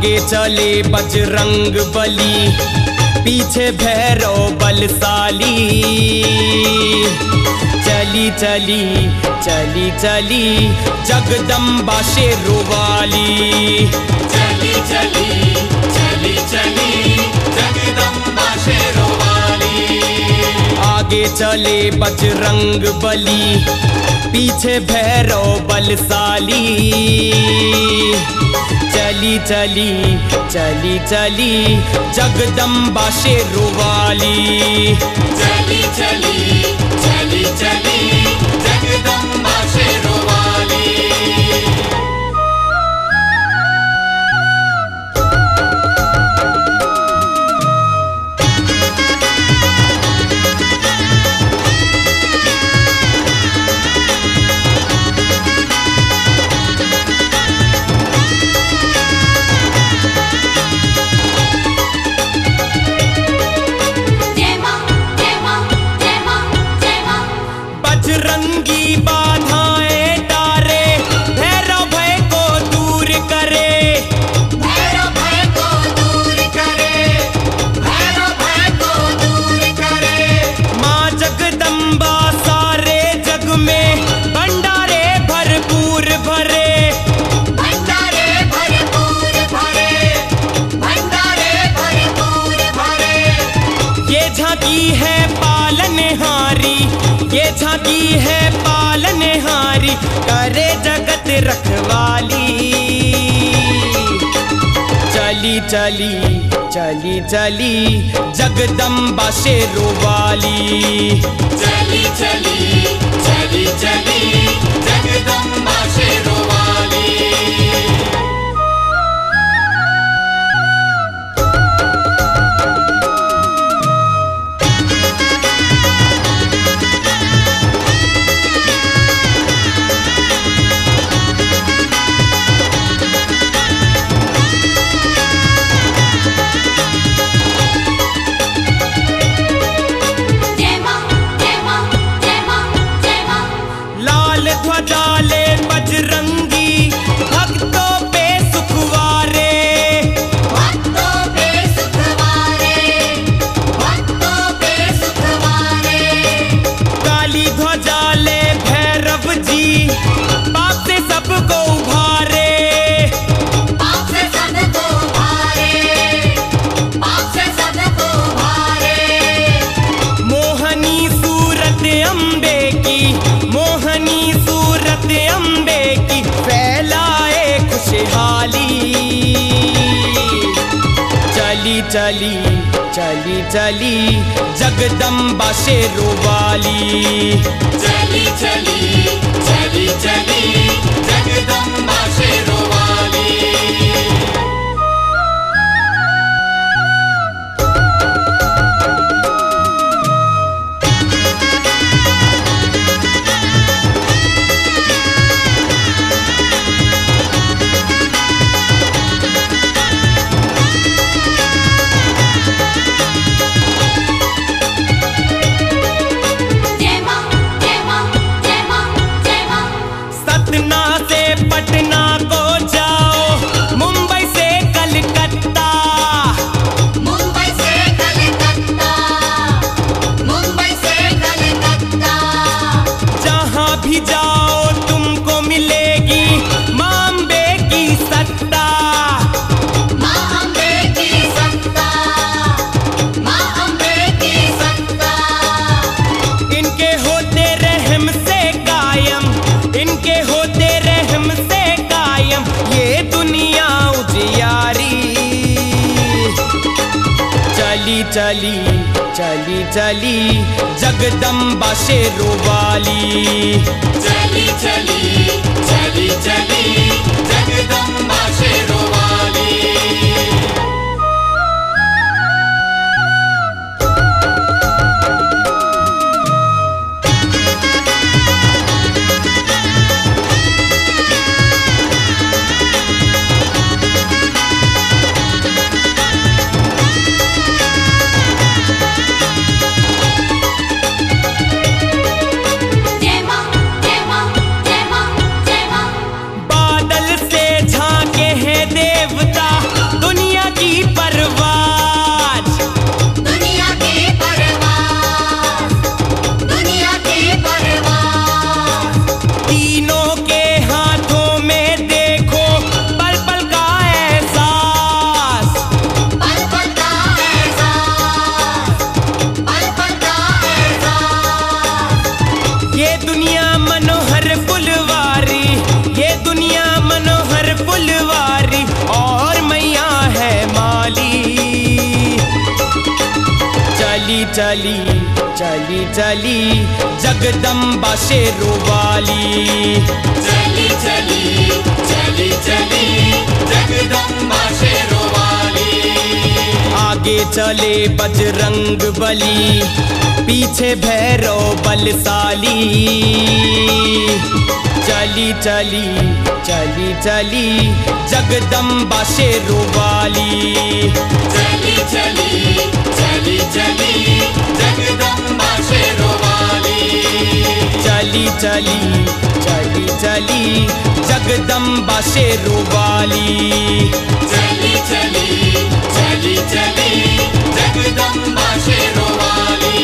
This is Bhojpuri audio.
आगे चले बजरंग बली, पीछे भैरव बलशाली। चली चली चली चली जगदम्बा शेरोवाली। चली चली चली चली जगदम्बा शेरोवाली। आगे चले बजरंग बली, पीछे भैरव बलशाली। चली चली चली चली जगदम्बा शेरोवाली। चली चली चली चली जगदम्बा शेरोवाली। बजरंगी बाधाएं तारे, भैरव भय को दूर करे। भैरव भय को दूर करे, भैरव भय को दूर करे। माँ जगदम्बा सारे जग में भंडारे भरपूर भरे। भंडारे भरपूर भरे, भंडारे भरपूर भरे। ये झांकी है पालनहारी, ये झांकी है पालनहारी, करे जगत रखवाली। चली चली चली चली जगदम्बा शेरोवाली। चली चली चली चली जगदम्बा शेरोवाली। लाल ध्वजा ले बजरंगी, भक्तों पे सुखवारे। भक्तों पे सुखवारे, भक्तों पे सुखवारे। काली ध्वजा ले भैरव जी, पाप से सबको उभारे। पाप से सबको उभारे, पाप से सबको उभारे। मोहनी सूरत अम्बे की, मोहनी सूरत अम्बे की, फैलाए खुशहाली। चली चली चली चली जगदम्बा शेरोवाली। चली चली चली चली जगदम्बा शेरोवाली। सतना से पटना को जाओ, मुंबई से कलकत्ता। मुंबई से कलकत्ता, मुंबई से कलकत्ता। जहाँ भी जाओ तुमको मिलेगी माँ अम्बे की सत्ता। माँ अम्बे की सत्ता, माँ अम्बे की सत्ता। इनके होते रहम से कायम, इनके होते रहम से कायम, ये दुनिया उजियारी। चली चली चली चली जगदम्बा शेरोवाली। चली चली चली चली जगदम्बा शेरोवाली। बादल से झांके हैं देवता, चली चली चली चली जगदम्बा शेरों वाली। चली चली चली चली जगदम्बा शेरों वाली। आगे चले बजरंग बली, पीछे भैरव बलशाली। चली चली चली चली जगदम्बा शेरों वाली। चली चली चली चली जगदम्बा शेरों वाली। चली चली चली चली जगदम्बा शेरों वाली। चली चली चली चली जगदम्बा शेरों वाली।